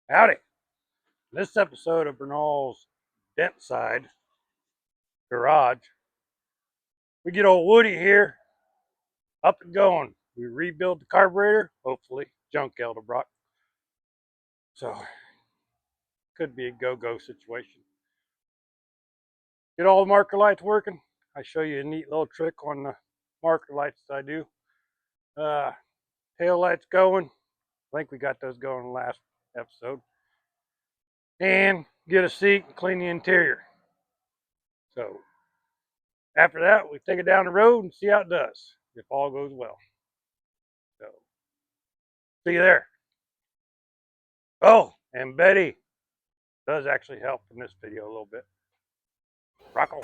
Howdy. In this episode of Burnau's Dentside garage, we get old Woody here up and going. We rebuild the carburetor, hopefully, junk Elderbrock. So, could be a go-go situation. Get all the marker lights working. I show you a neat little trick on the marker lights that I do. Tail lights going. I think we got those going in the last episode. And get a seat and clean the interior. So, after that, we take it down the road and see how it does, if all goes well. So, see you there. Oh, and Betty does actually help in this video a little bit. Rock on.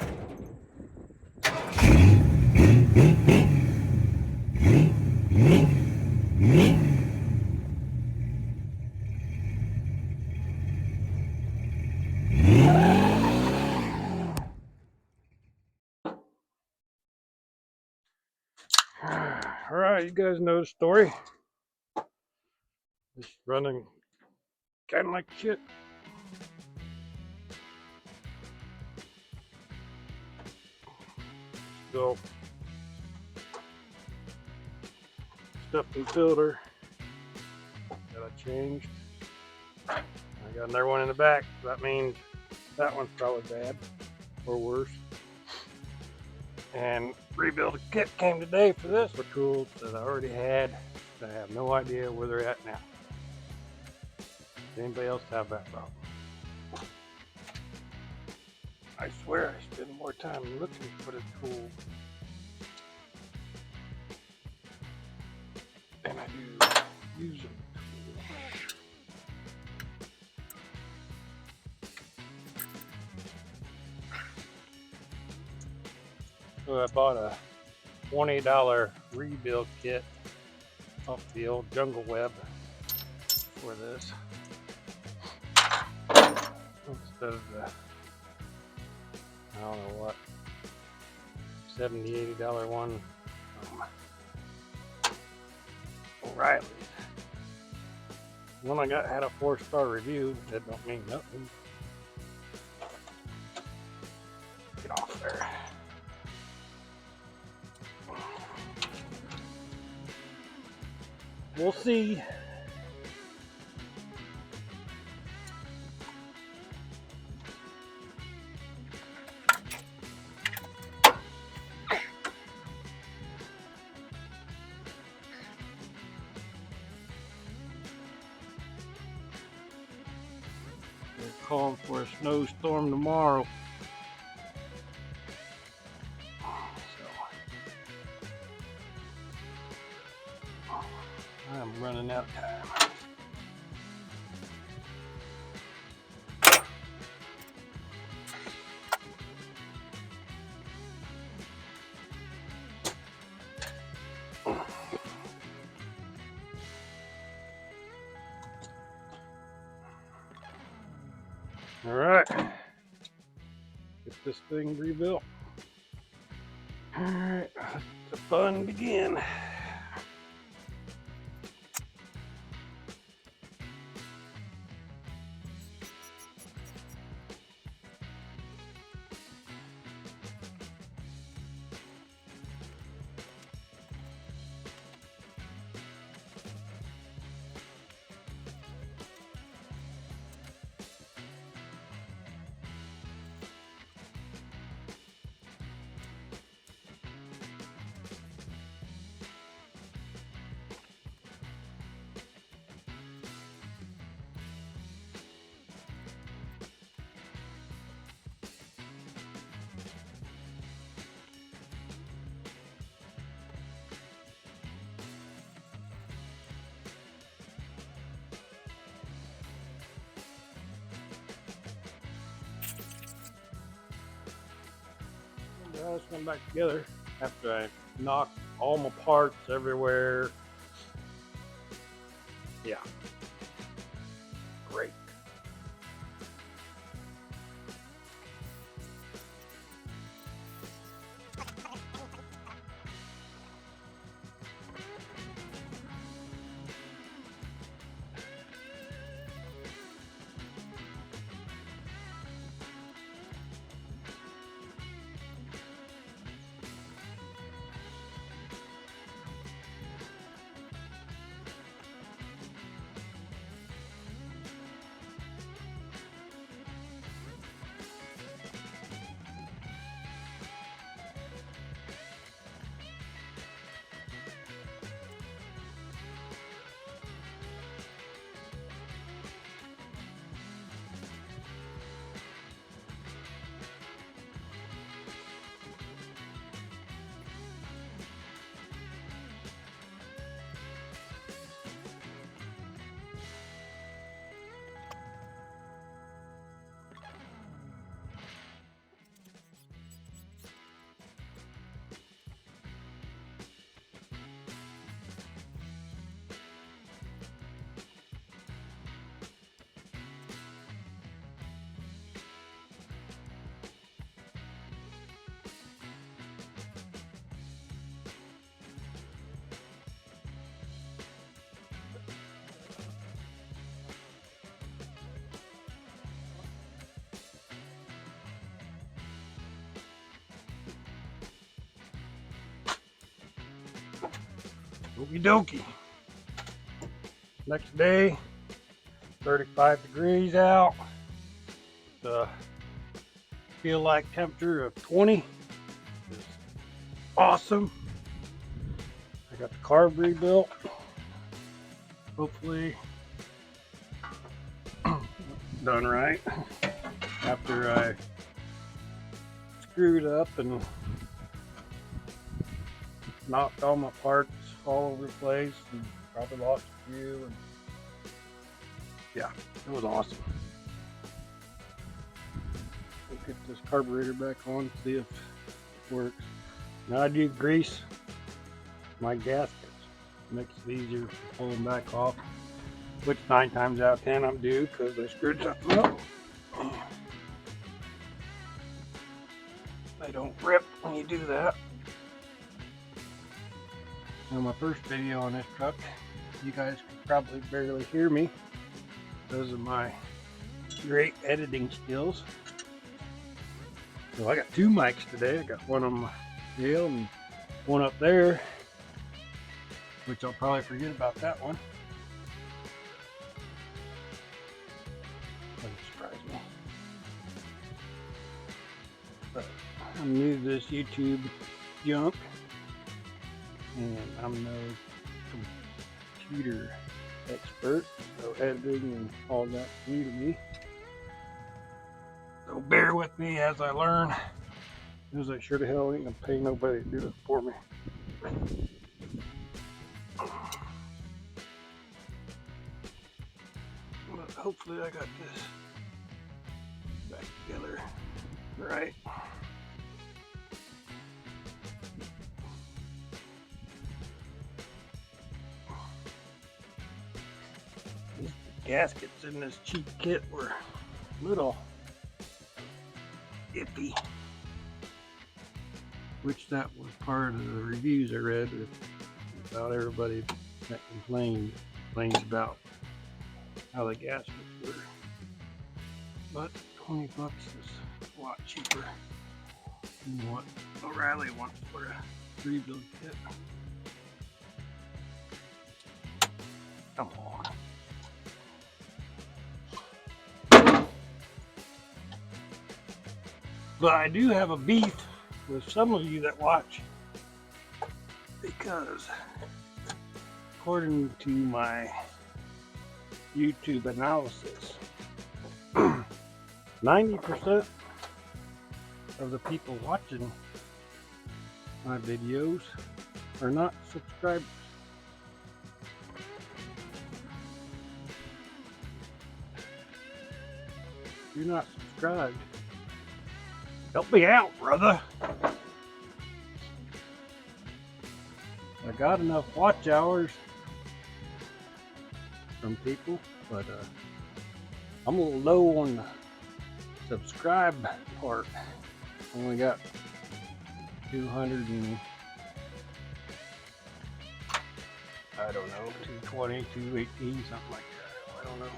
All right, you guys know the story. Just running kind of like shit. So, stuff in the filter that I changed. I got another one in the back. So that means that one's probably bad or worse. And rebuild kit came today for this for tools that I already had. I have no idea where they're at now. Does anybody else have that problem? I swear I spend more time looking for the tool than I do using the tool. So I bought a $20 rebuild kit off the old Jungle Web for this. Instead of the, I don't know what, $70, $80 one from O'Reilly's. One I got had a 4-star review. That don't mean nothing. Get off there. We'll see. They're calling for a snowstorm tomorrow. I'm running out of time. All right, get this thing rebuilt. All right, let the fun begin. All this went back together after I knocked all my parts everywhere. Yeah. Great. Okie dokie. Next day, 35 degrees out. The feel like temperature of 20 is awesome. I got the carb rebuilt. Hopefully done right after I screwed up and knocked all my parts all over the place and probably lost a few. And yeah, it was awesome. We'll get this carburetor back on, see if it works. Now I do grease my gaskets. Makes it easier to pull them back off, which 9 times out of 10 I'm due because I screwed something up. They don't rip when you do that. Now my first video on this truck, you guys could probably barely hear me because of my great editing skills. So I got 2 mics today. I got one on my tail and one up there, which I'll probably forget about that one. Doesn't surprise me. But I'm new to this YouTube junk, and I'm no computer expert, so editing and all that's new to me. So bear with me as I learn, because I sure the hell ain't gonna pay nobody to do it for me. But hopefully I got this back together right. These gaskets in this cheap kit were a little iffy, which that was part of the reviews I read about everybody that complains about how the gaskets were. But 20 bucks is a lot cheaper than what O'Reilly wants for a rebuild kit. Come on. But I do have a beef with some of you that watch, because according to my YouTube analysis, 90% of the people watching my videos are not subscribers. If you're not subscribed, help me out, brother. I got enough watch hours from people, but I'm a little low on the subscribe part. Only got 200 and I don't know, 220, 218, something like that. I don't know.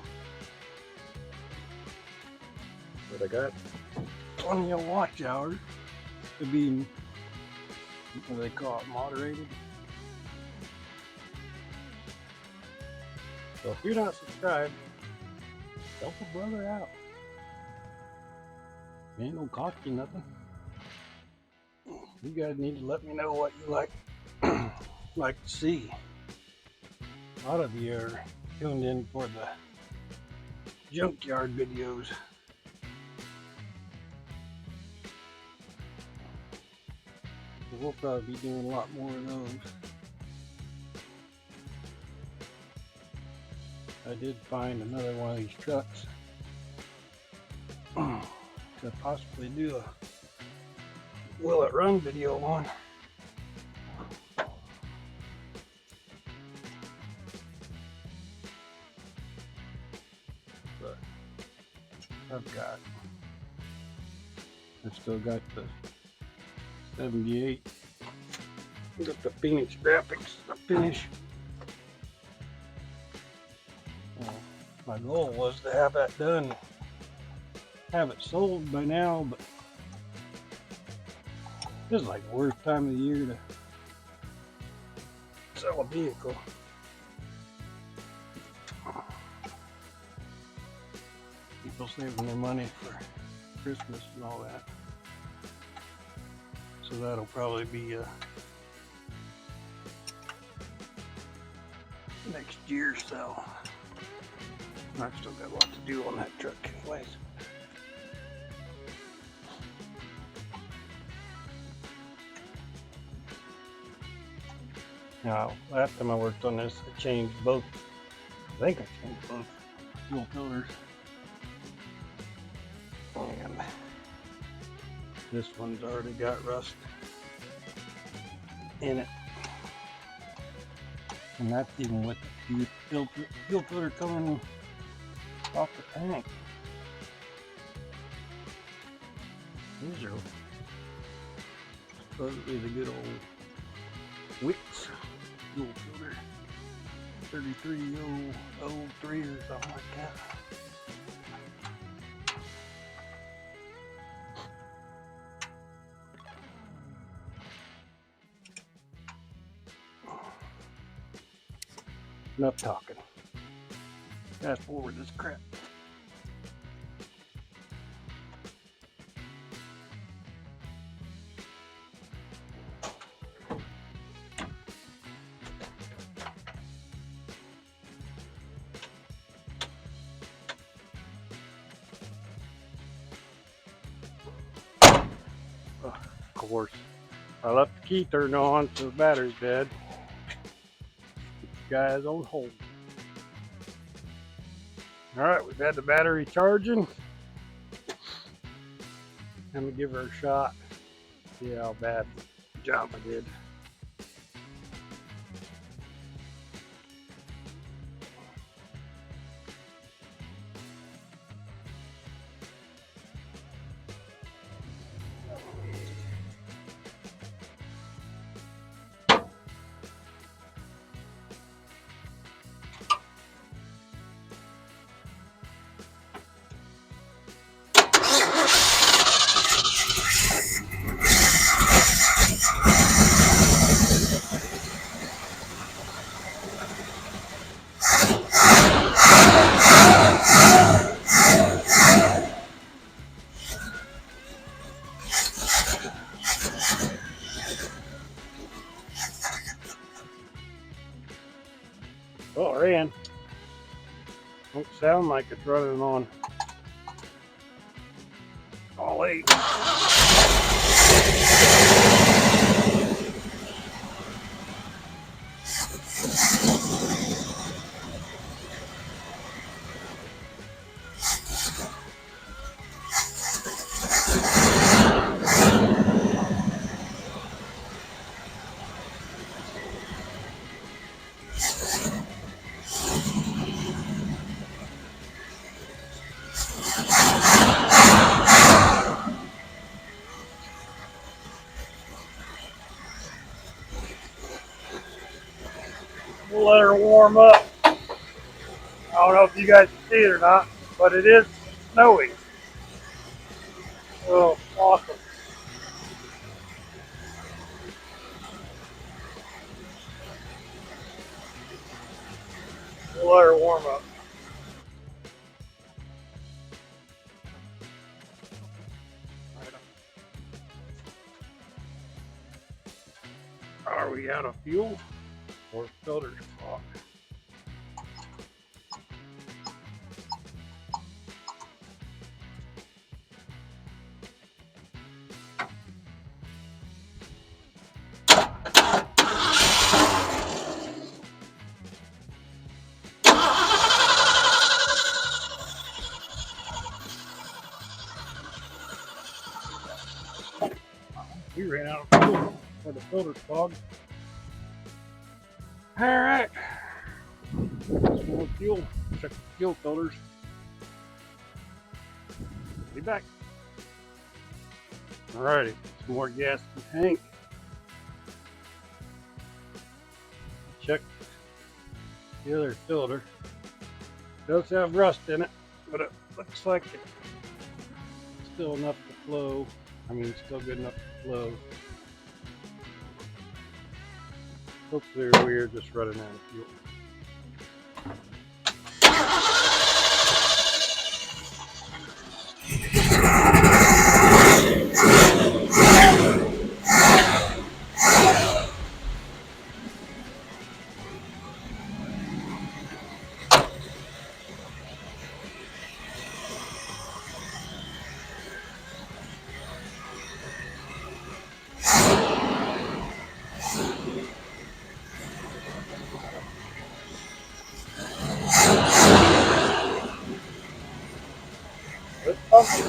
But I got plenty of watch hours to be, what do they call it, moderated. So if you're not subscribed, help a brother out. It ain't gonna cost you nothing. You guys need to let me know what you like to see. A lot of you are tuned in for the junkyard videos. So we'll probably be doing a lot more of those. I did find another one of these trucks to possibly do a will it run video on. But I've still got the 78. Got the Phoenix graphics to finish. My goal was to have that done, have it sold by now, but this is like the worst time of the year to sell a vehicle. People saving their money for Christmas and all that. So that'll probably be next year, so I've still got a lot to do on that truck anyways. Now, last time I worked on this, I changed both. I think I changed both fuel filters. And this one's already got rust in it. And that's even with the fuel filter coming off the tank. These are supposedly the good old Wicks fuel filter, 3303 or something like that. Enough talking. Fast forward this crap. Of course, I left the key turned on, so the battery's dead. Guys on hold. Alright, we've had the battery charging. I'm gonna give her a shot. See how bad job I did. Oh, it ran. Don't sound like it's running on all 8. We'll let her warm up. I don't know if you guys can see it or not, but it is snowing. Oh, awesome. We'll let her warm up. Are we out of fuel or filters clogged? We ran out of fuel for the filters clogged. Alright. Some more fuel. Check the fuel filters. Be back. Alrighty. Some more gas in the tank. Check the other filter. It does have rust in it, but it looks like it's still enough to flow. I mean, still good enough to flow. Hopefully we're just running out of fuel. Let's pump it.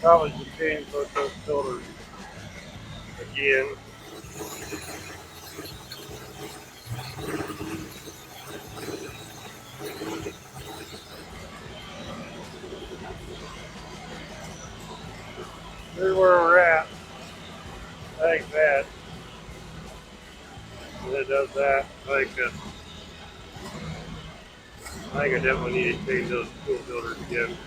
Probably just change both those filters again. Here's where we're at. I think that. And it does that. I think I definitely need to change those fuel filters again.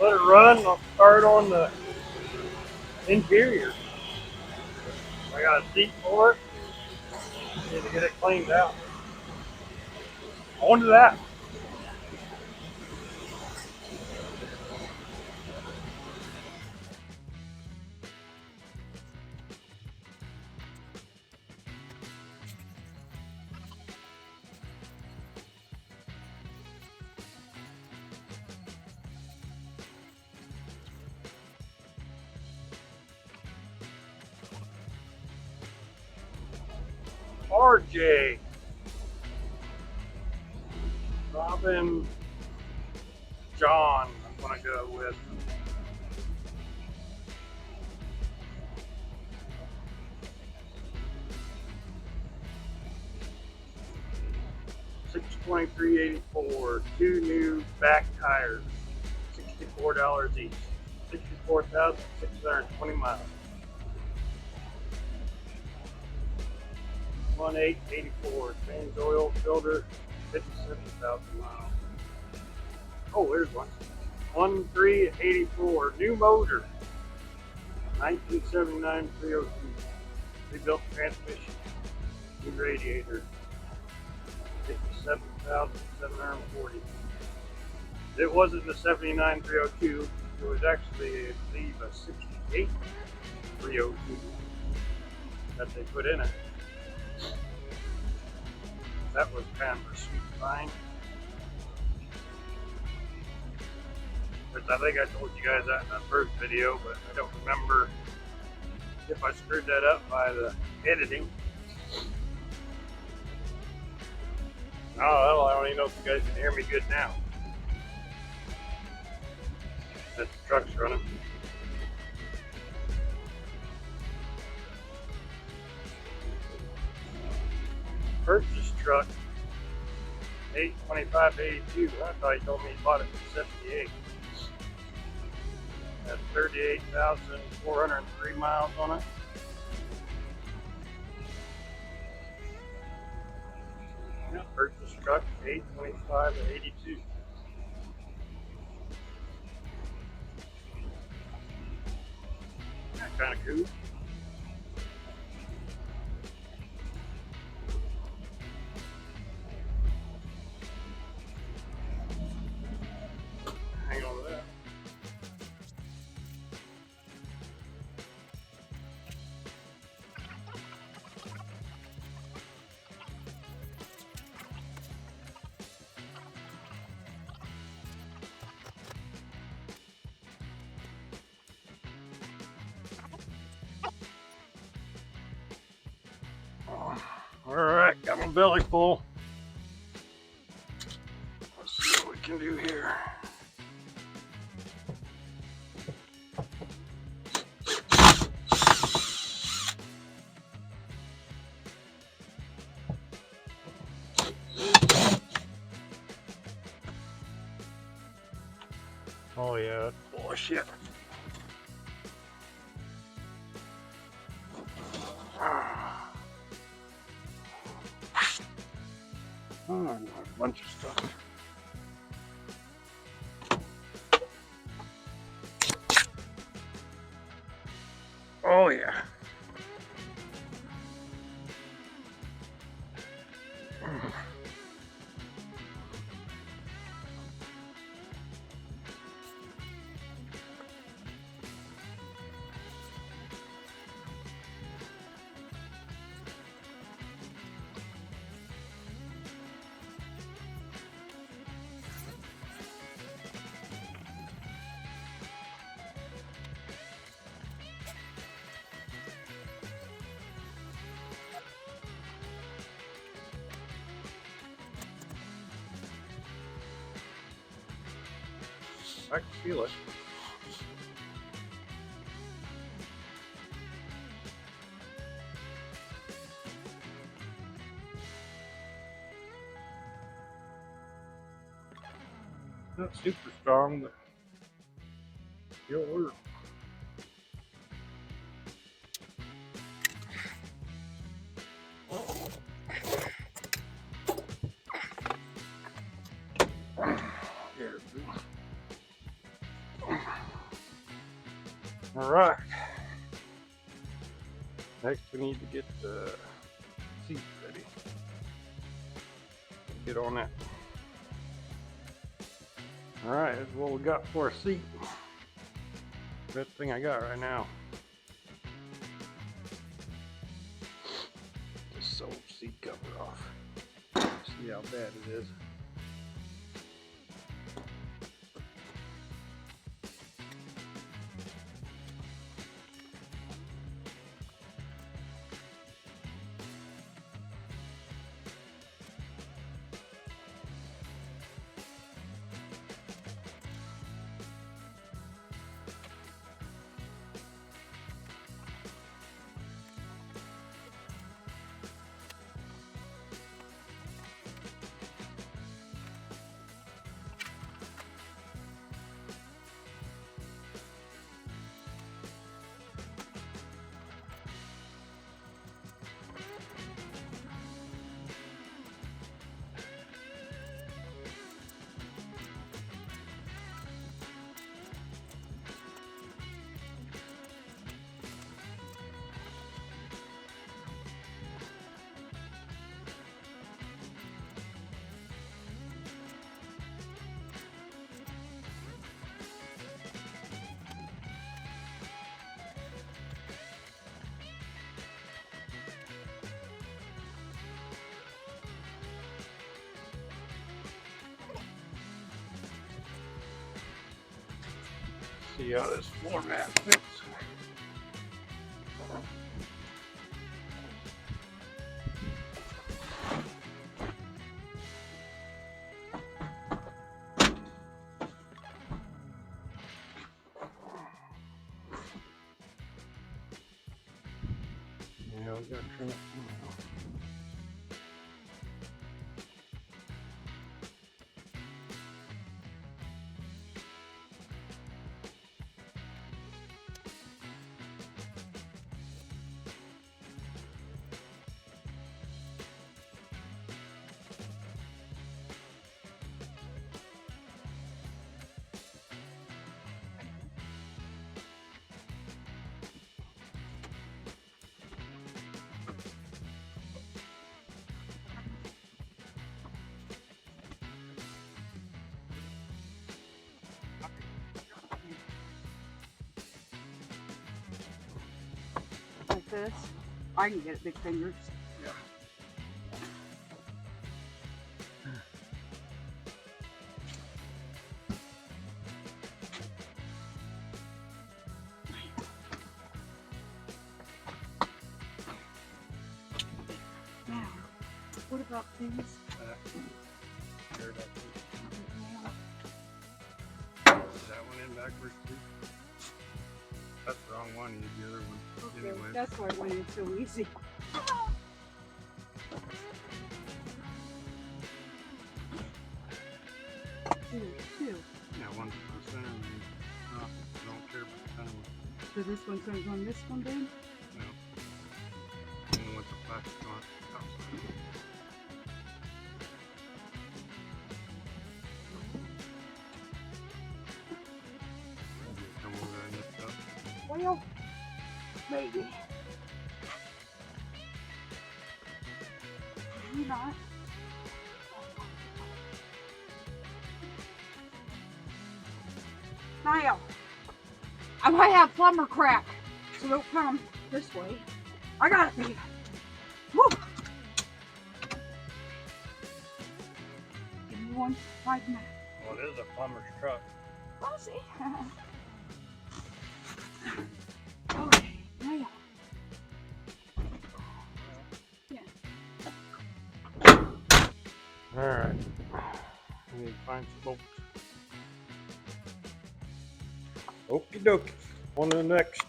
Let it run. I'll start on the interior. I got a seat for it. Need to get it cleaned out. On to that. RJ. Robin. John, I'm going to go with. $623.84. 2 new back tires. $64 each. 64,620 miles. 1884. Change oil filter. 57,000 miles. Oh, there's one. 1384. New motor. 1979 302. Rebuilt transmission. New radiator. 57,740. It wasn't the 79 302. It was actually, I believe, a 68 302 that they put in it. That was kind of a sweet find. Which I think I told you guys that in the first video, but I don't remember if I screwed that up by the editing. Oh, I don't even know if you guys can hear me good now. That the truck's running. Purchase truck, 825.82. I thought he told me he bought it for 78. Has 38,403 miles on it. Yeah, purchase truck, 825.82. That's kind of cool. Hang on to that. All right, got my belly full. Let's see what we can do here. Oh yeah, that's full of shit. Oh, a bunch of stuff. Oh yeah. I can feel it. Not super strong, but it'll work. All right. Next, we need to get the seat ready. Get on that. All right, that's what we got for a seat. Best thing I got right now. Just sew the seat cover off. See how bad it is. See how this floor mat fits. Yeah, we gotta trim it. this. I can get it big fingers. Yeah. Now, what about these? Care about this. Is that one in backwards too? That's the wrong one. You need the other one. Okay, Anyway. that's why it went in so easy. Two. Yeah, one's for the center and I don't care about the center one. So this one's going to go on this one then? No. And then with the plastic on it outside. Come over there and lift up. Well, maybe. Maybe not. Now, I might have plumber crack, so don't come this way. I got it, babe. Woo! Give me 1 5 minutes. Well, it is a plumber's truck. I'll see. Okay, now. Yeah. Alright. We need to find some bolts. Okie dokie. On to the next.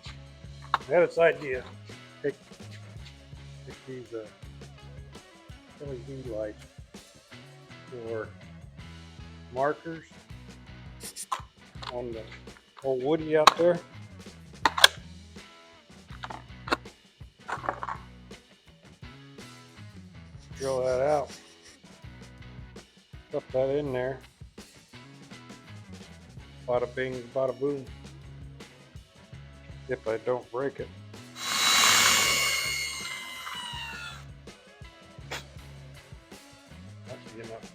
I had this idea. Take these LED lights for markers on the old Woody out there. Drill that out. Put that in there. Bada bing, bada boom. If I don't break it. That'd be enough.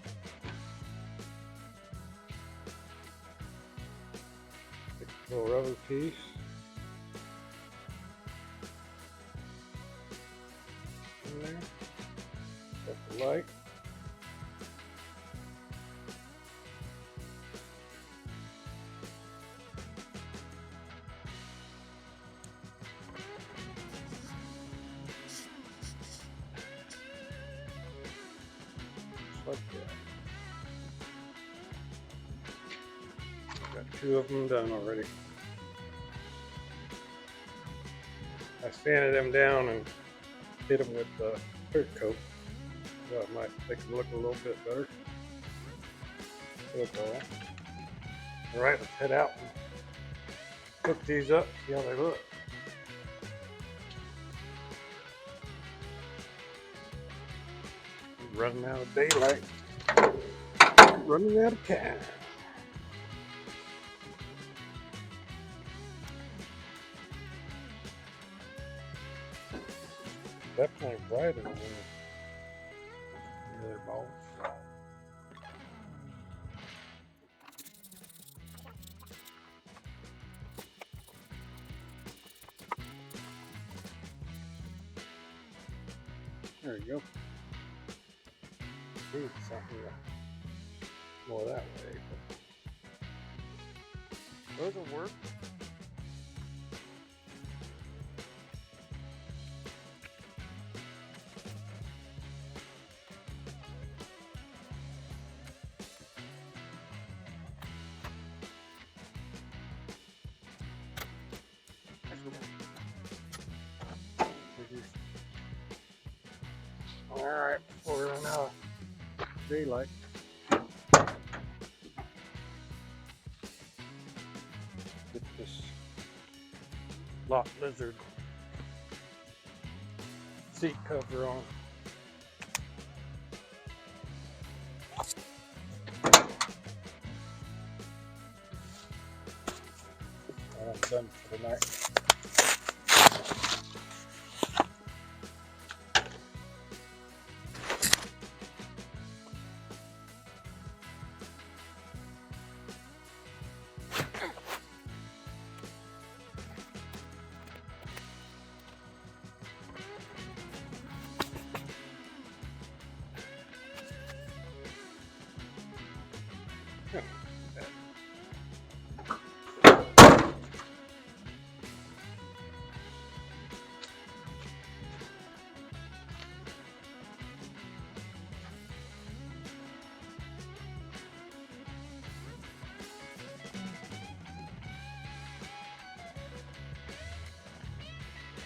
Take a little rubber piece. In there. Got the light. Like that. Got 2 of them done already. I sanded them down and hit them with clear coat. So it might make them look a little bit better. Alright, let's head out and hook these up, see how they look. Running out of daylight. Running out of time. Definitely brighter than the other balls. There you go. Do something more that way, but those will work. All right, we're in daylight. Get this lock lizard seat cover on. I'm done for the night.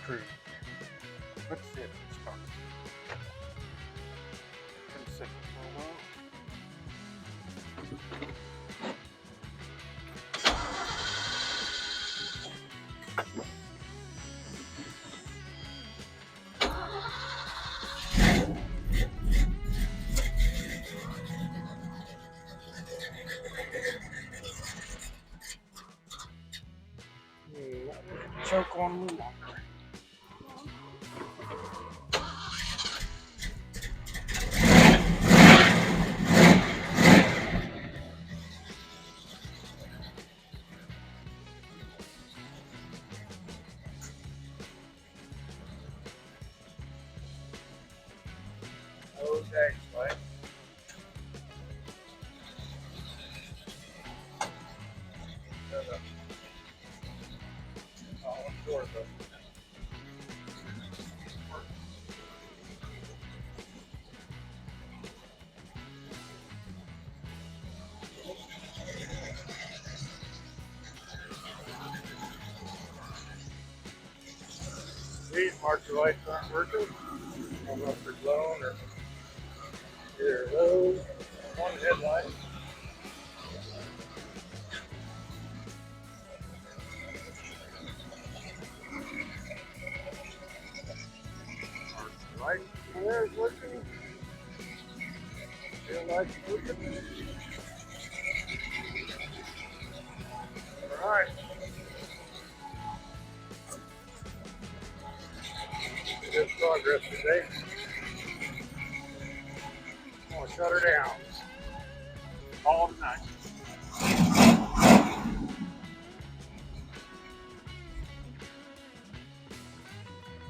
True. Let's see if it starts. 10 seconds for a while. Choke on me longer. Okay, right? I'm sure though. These marker lights aren't working. I don't know if they're blown or either low. One headlight. Marker light there is working. Tail light's working. Alright. Good progress today. I'm gonna shut her down. All night.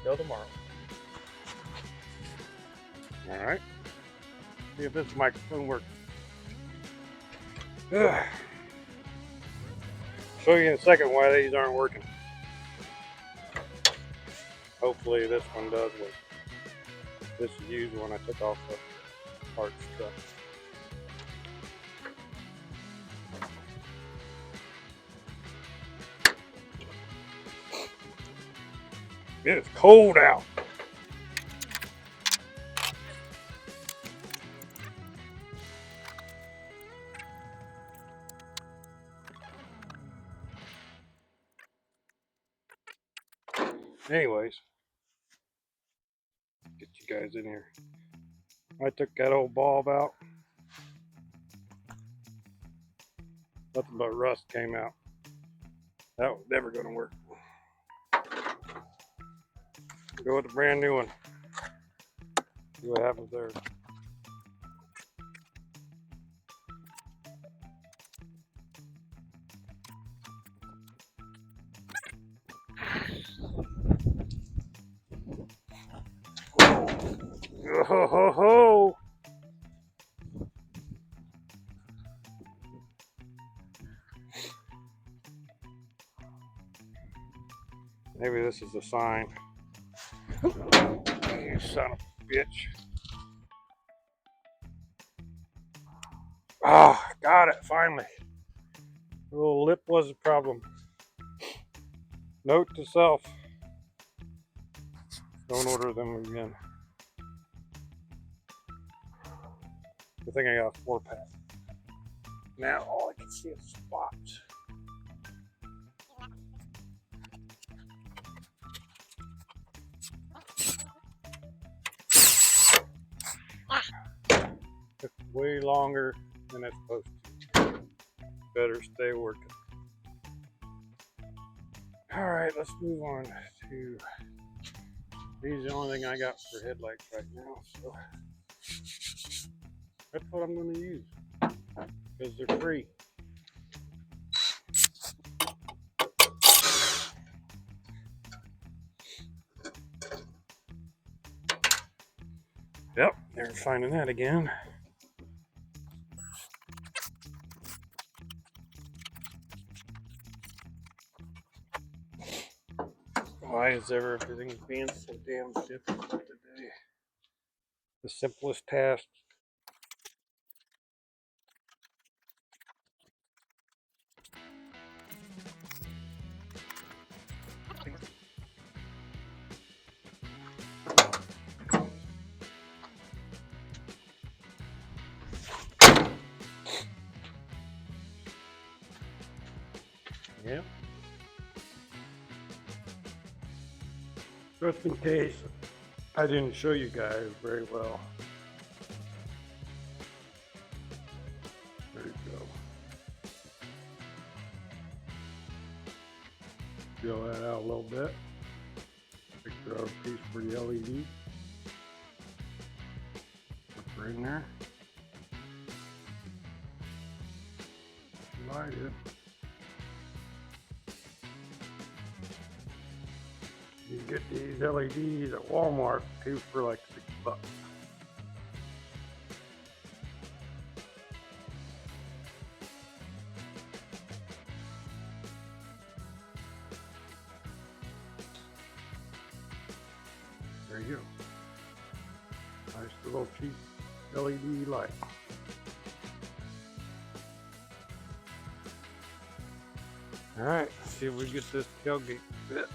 Till tomorrow. Alright. See if this microphone works. Ugh. Show you in a second why these aren't working. Hopefully this one does work. This is used when I took off the parts truck. It is cold out. Anyways, get you guys in here. I took that old bulb out. Nothing but rust came out. That was never going to work. Go with a brand new one. See what happens there. Ho ho ho! Maybe this is a sign. You son of a bitch. Ah, got it, finally. The little lip was a problem. Note to self. Don't order them again. I think I got a 4-pack. Now all I can see is spots. Took way longer than it's supposed to. Better stay working. Alright, let's move on to these are the only thing I got for headlights right now, so that's what I'm going to use because they're free. Yep, never finding that again. Why is everything being so damn difficult today? The simplest task. Yep. Just in case I didn't show you guys very well. There you go. Fill that out a little bit. Picture out a piece for the LED. Put her in there. Light it. You can get these LEDs at Walmart too for like $6. There you go. Nice little cheap LED light. All right, let's see if we get this tailgate fit.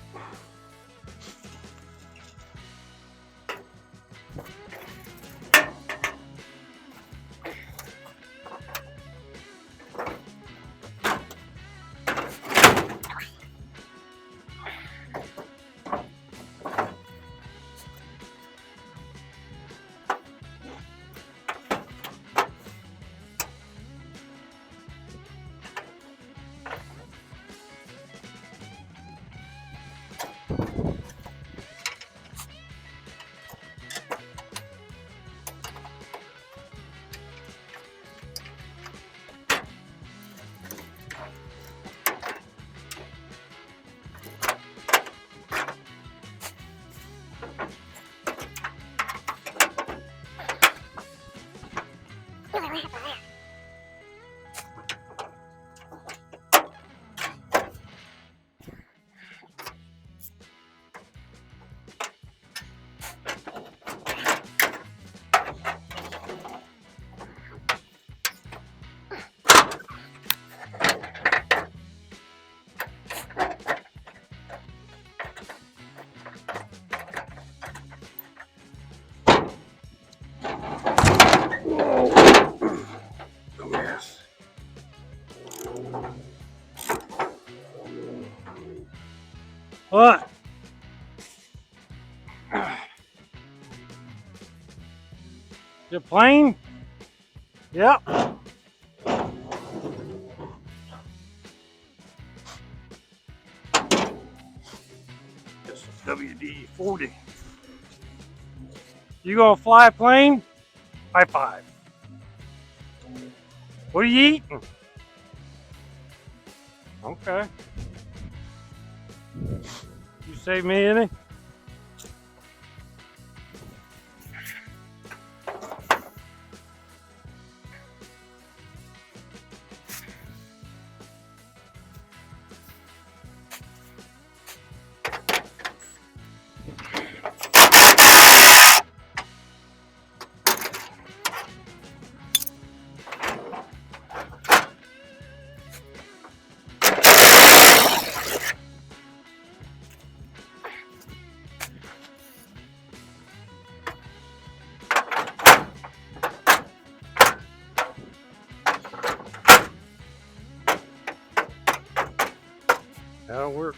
What? Is it plain? Yep. It's WD-40. You gonna fly a plane? High five. What are you eating? Okay. You save me any? That'll work.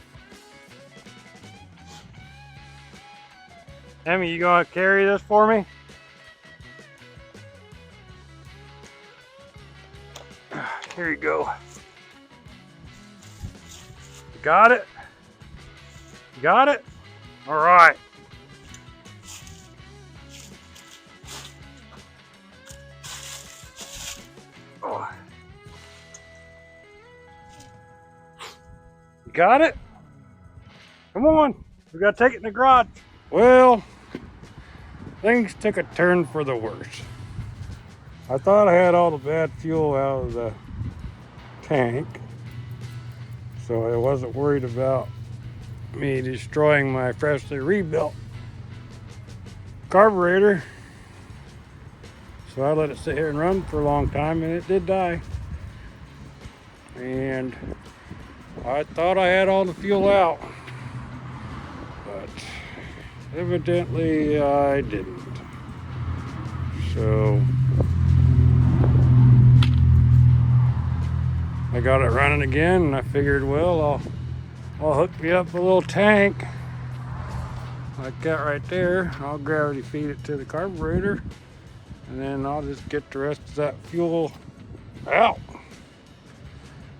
Emmy, you gonna carry this for me? Here you go. You got it? You got it? All right. Oh. You got it? Come on. We gotta take it in the garage. Well, things took a turn for the worse. I thought I had all the bad fuel out of the tank, so I wasn't worried about me destroying my freshly rebuilt carburetor. So I let it sit here and run for a long time, and it did die. And I thought I had all the fuel out, but evidently I didn't. So I got it running again, and I figured, well, I'll hook me up a little tank like that right there. I'll gravity feed it to the carburetor, and then I'll just get the rest of that fuel out,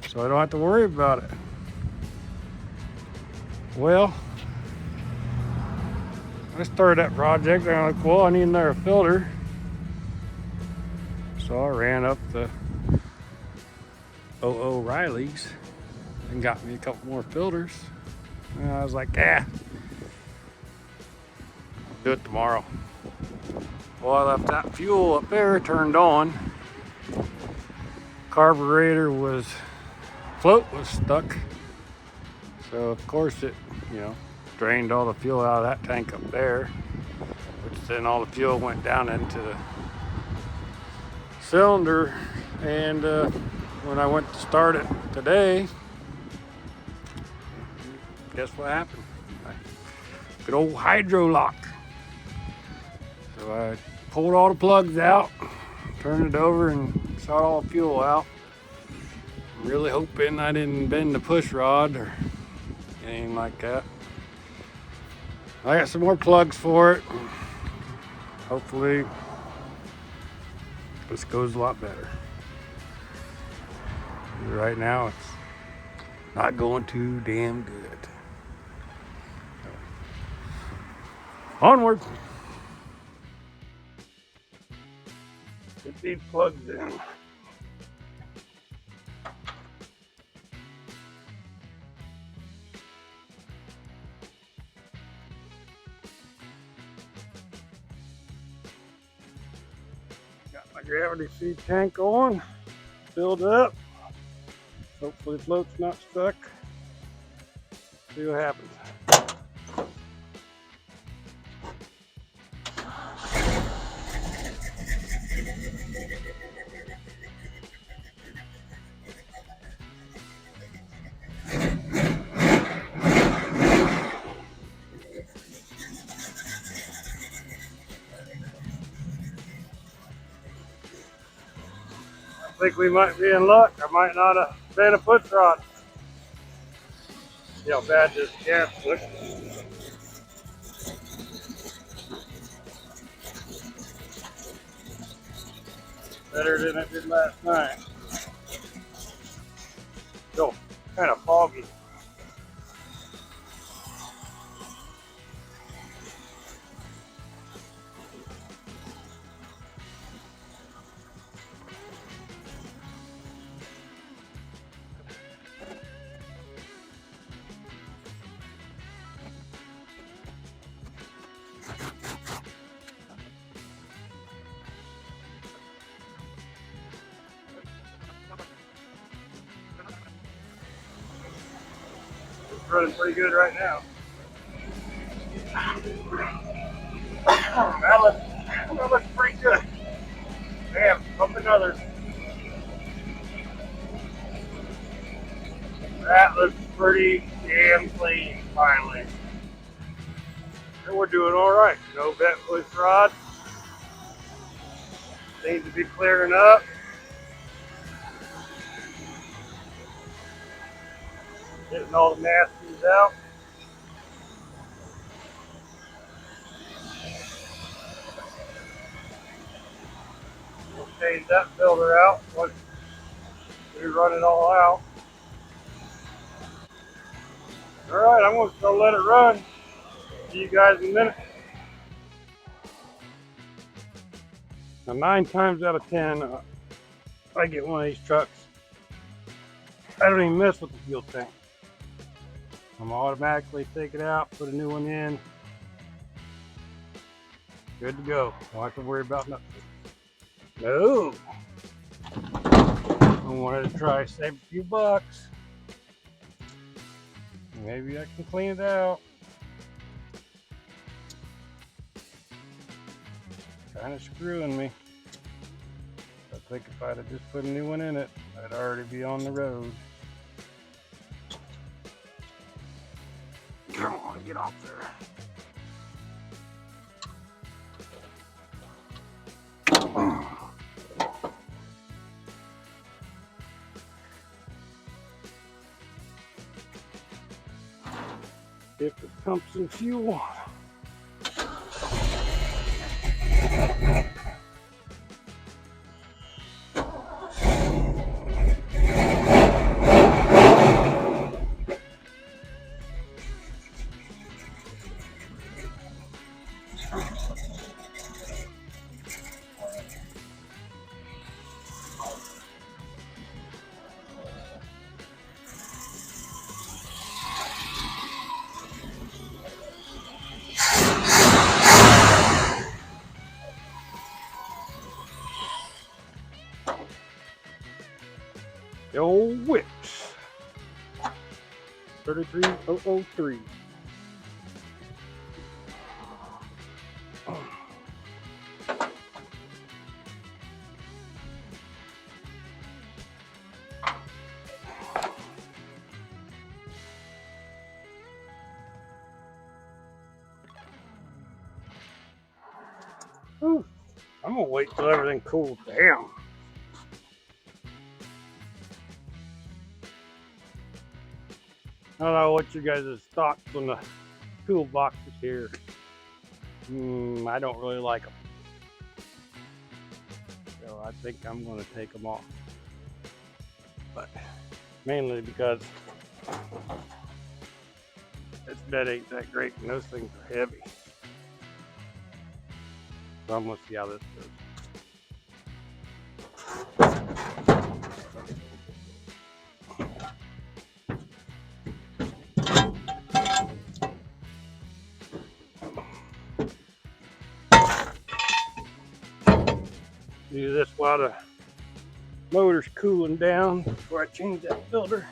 so I don't have to worry about it. Well, I started that project, and I'm like, well, I need another filter. So I ran up the O'Reilly's and got me a couple more filters. And I was like, I'll do it tomorrow. Well, I left that fuel up there turned on. Carburetor float was stuck. So of course it, drained all the fuel out of that tank up there, which then all the fuel went down into the cylinder. And when I went to start it today, guess what happened? Good old hydro lock. So I pulled all the plugs out, turned it over, and shot all the fuel out. I'm really hoping I didn't bend the push rod or anything like that. I got some more plugs for it. Hopefully this goes a lot better. Right now it's not going too damn good. Onward. Get these plugs in. Got my gravity feed tank on, filled up. Hopefully the float's not stuck. See what happens. I think we might be in luck. I might not have been a push rod. See how bad this gas looks. Better than it did last night. Still kind of foggy. It's running pretty good right now. That looks pretty good. Damn, up another. That looks pretty damn clean, finally. And we're doing all right. No bent push rod. Seems to be clearing up. Getting all the nasties out. We'll change that filter out once we run it all out. Alright, I'm going to go let it run. See you guys in a minute. Now 9 times out of 10, I get one of these trucks. I don't even mess with the fuel tank. I'm automatically take it out, put a new one in. Good to go. Don't have to worry about nothing. No. I wanted to try save a few bucks. Maybe I can clean it out. Kind of screwing me. I think if I'd have just put a new one in it, I'd already be on the road. Come on, get off there. If it pumps some fuel. The old whips. 33003. Ooh, I'm gonna wait till everything cools down. I don't know what you guys' thoughts on the toolboxes here. I don't really like them. So I think I'm gonna take them off. But mainly because this bed ain't that great and those things are heavy. So I'm gonna see how this goes. Do this while the motor's cooling down before I change that filter.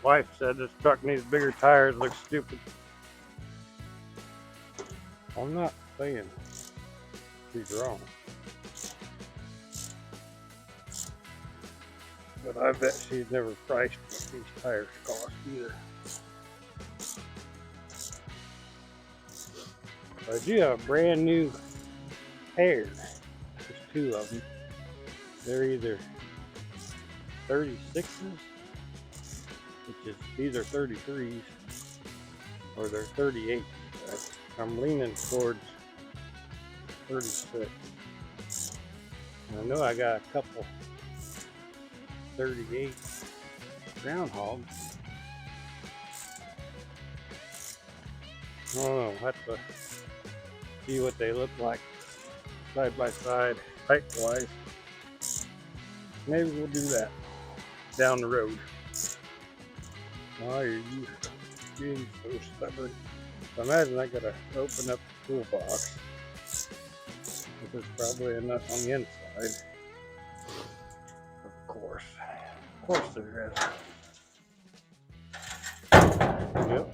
Wife said this truck needs bigger tires, looks stupid. I'm not saying she's wrong. But I bet she's never priced what these tires cost either. I do have a brand new pair. There's two of them. They're either 36s, which is these are 33s, or they're 38s. I'm leaning towards 36. And I know I got a couple 38 groundhogs. I don't know, I'll have to see what they look like side by side, height wise. Maybe we'll do that down the road. Why are you being so stubborn? So imagine I gotta open up the toolbox. There's probably enough on the inside. Of course there is. Yep.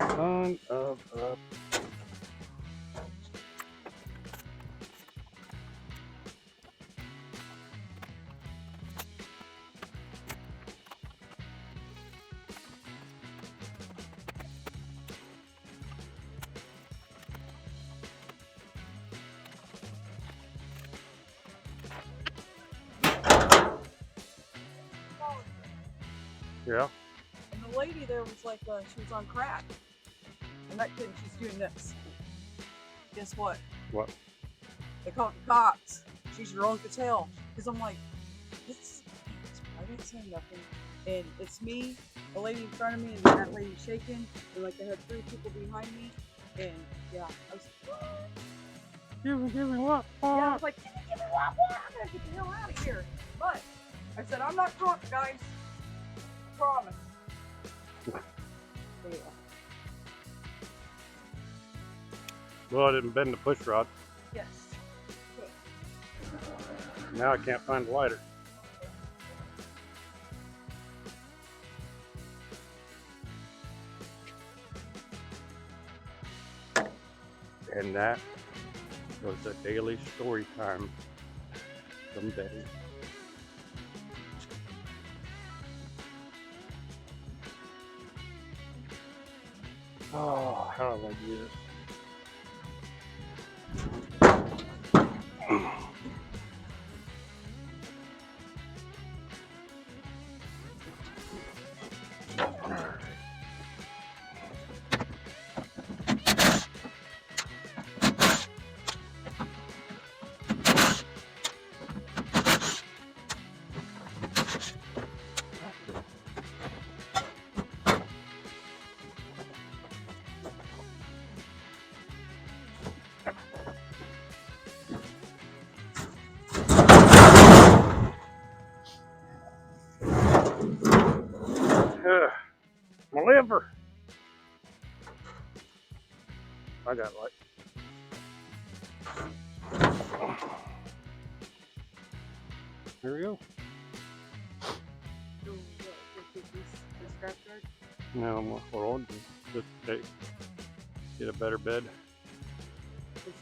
Son of a. Yeah. And the lady there was like, she was on crack. I'm not kidding, she's doing this. Guess what? What? They call it the cops. She's your Uncle Tail. Because I'm like, I didn't say nothing. And it's me, the lady in front of me, and that lady shaking. And like I had 3 people behind me. And yeah, I was like, what? Give me what? Yeah, I was like, give me what? I gotta get the hell out of here. But I said, I'm not drunk, guys. I promise. So, yeah. Well, I didn't bend the push rod. Yes. Now I can't find the lighter. And that was a daily story time from Betty. Oh, how do I do this? My liver. I got light. There we go. So, this scrapyard? Now I'm gonna hold just get a better bed.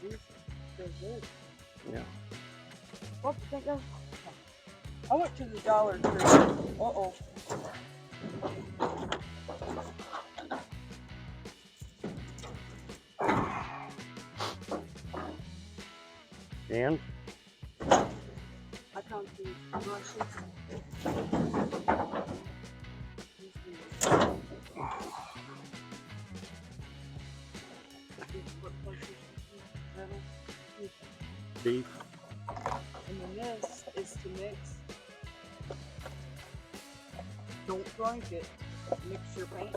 They're good. Yeah. What do you think of? I went to the Dollar Tree. Uh-oh. And I found some brushes. beef. And then this is to mix. Don't drink it. Mix your paint.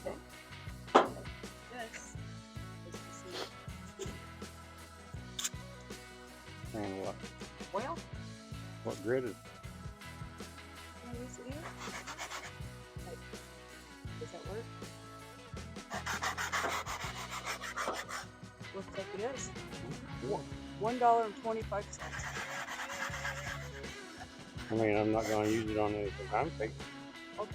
Okay. This is to see. And what? Well, What grid is? yes it is. Like, does that work? Looks like it is. $1.25. I mean, I'm not gonna use it on anything I'm thinking. Okay.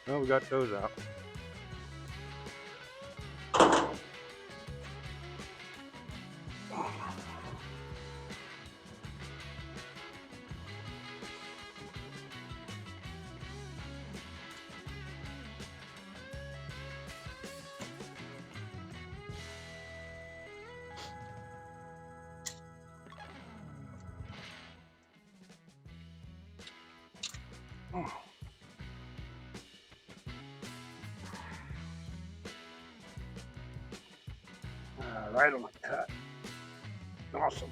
Well, we got those out. Right on the cut. Awesome.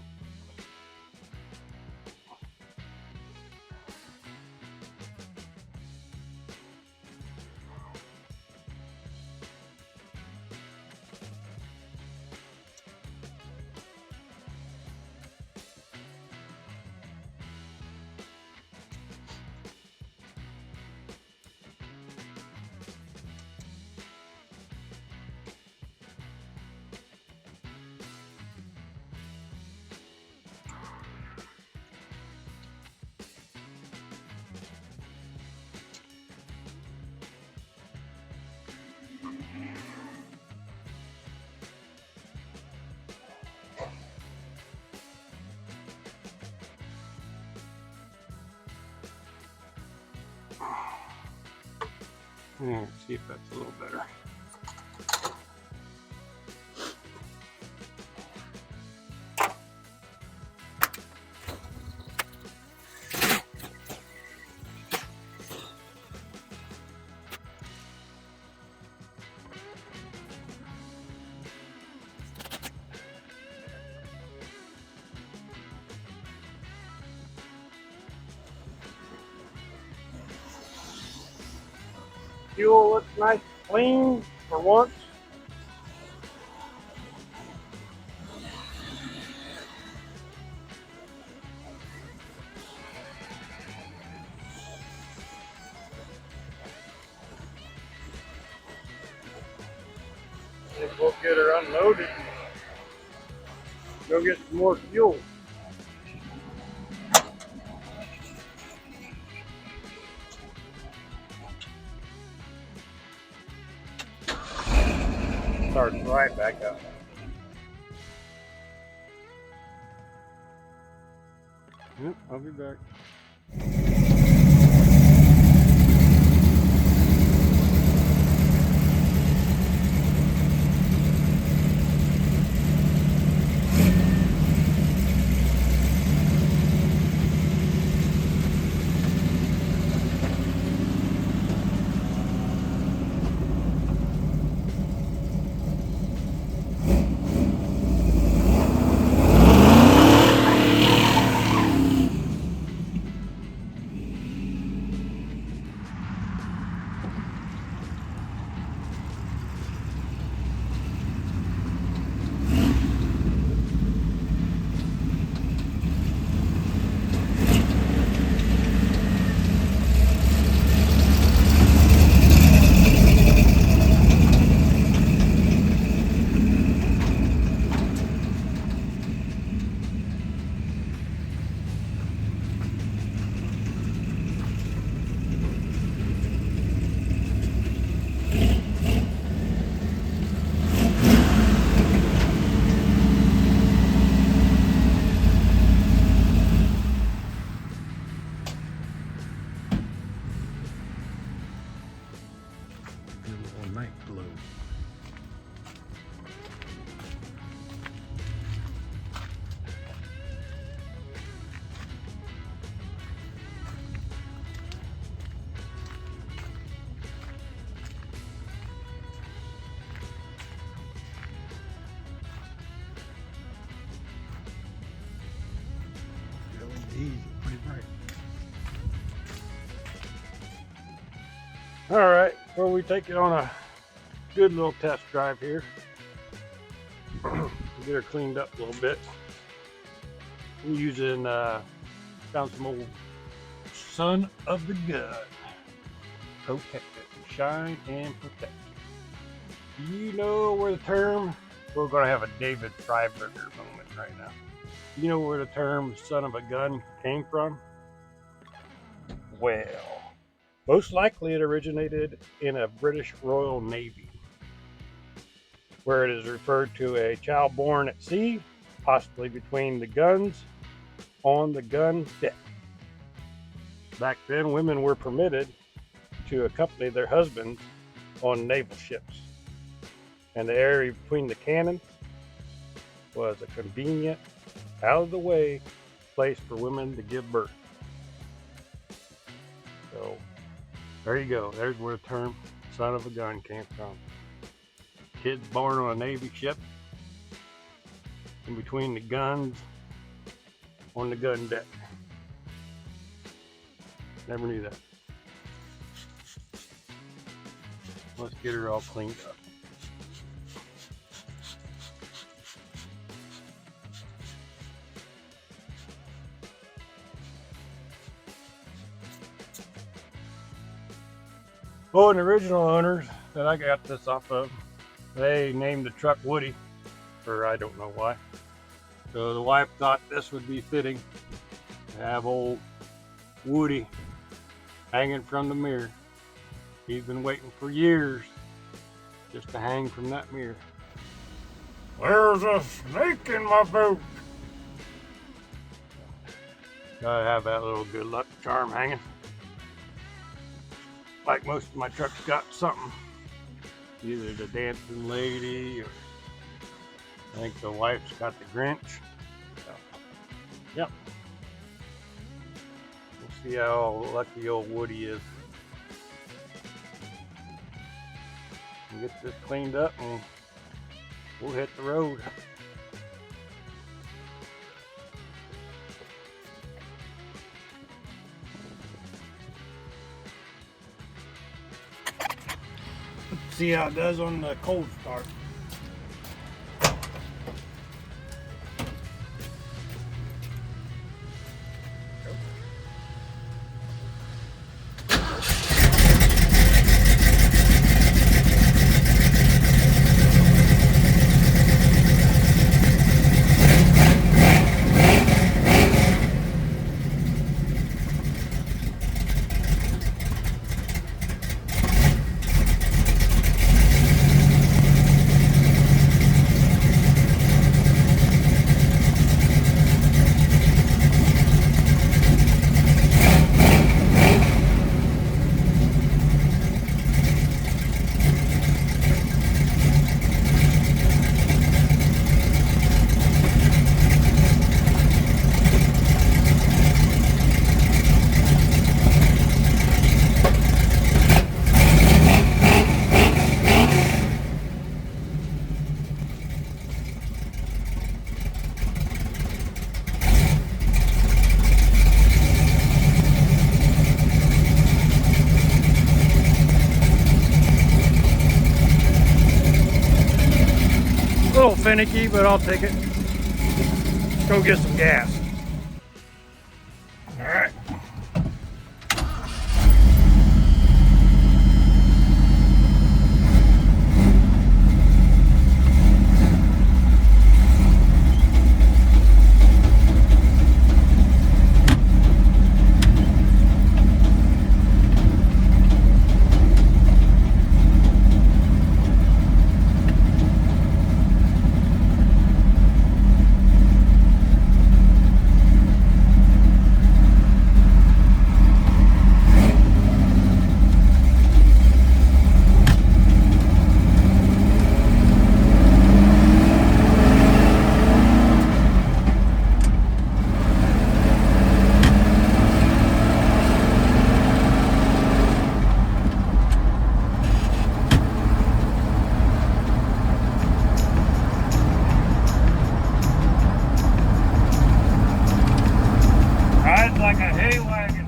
Yeah, let's see if that's a little better. Fuel looks nice and clean for once. We'll get her unloaded. Go get some more fuel. Starts right back up. Yep, I'll be back. Night glow. LEDs are pretty bright. All right, well, we take it on a good little test drive here. Get her cleaned up a little bit. We're using found some old son of the gun. Protect it, shine and protect it. Do you know where the term? We're gonna have a David Freiberger moment right now. Do you know where the term son of a gun came from? Well, most likely it originated in a British Royal Navy, where it is referred to a child born at sea, possibly between the guns, on the gun deck. Back then, women were permitted to accompany their husbands on naval ships, and the area between the cannons was a convenient, out-of-the-way place for women to give birth. So, there you go. There's where the term son of a gun came from. Kids born on a Navy ship, in between the guns, on the gun deck. Never knew that. Let's get her all cleaned up. Oh, and the original owners that I got this off of, they named the truck Woody, or I don't know why. So the wife thought this would be fitting to have old Woody hanging from the mirror. He's been waiting for years just to hang from that mirror. There's a snake in my boot. Gotta have that little good luck charm hanging. Like most of my trucks got something. Either the dancing lady or I think the wife's got the Grinch. So, yep. We'll see how lucky old Woody is. We'll get this cleaned up and we'll hit the road. Let's see how it does on the cold start. finicky, but I'll take it. Let's go get some gas. All right. Rides like a hay wagon.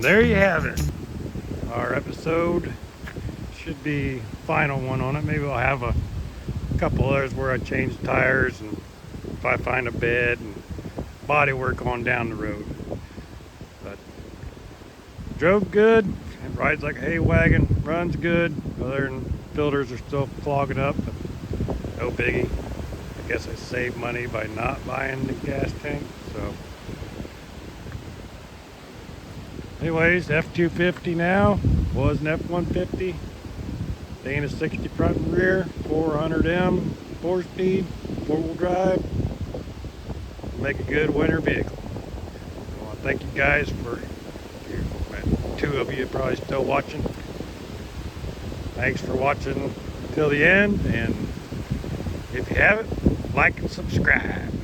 There you have it. Our episode should be final one on it. Maybe I'll have a couple others where I change tires and if I find a bed and body work on down the road. But drove good. It rides like a hay wagon. Runs good. Other than filters are still clogging up, but no biggie. I guess I saved money by not buying the gas tank. So. Anyways, F-250 now, was an F-150, Dana 60 front and rear, 400M, 4-speed, 4-wheel drive, make a good winter vehicle. I want to thank you guys for, two of you probably still watching. Thanks for watching till the end, and if you haven't, like and subscribe.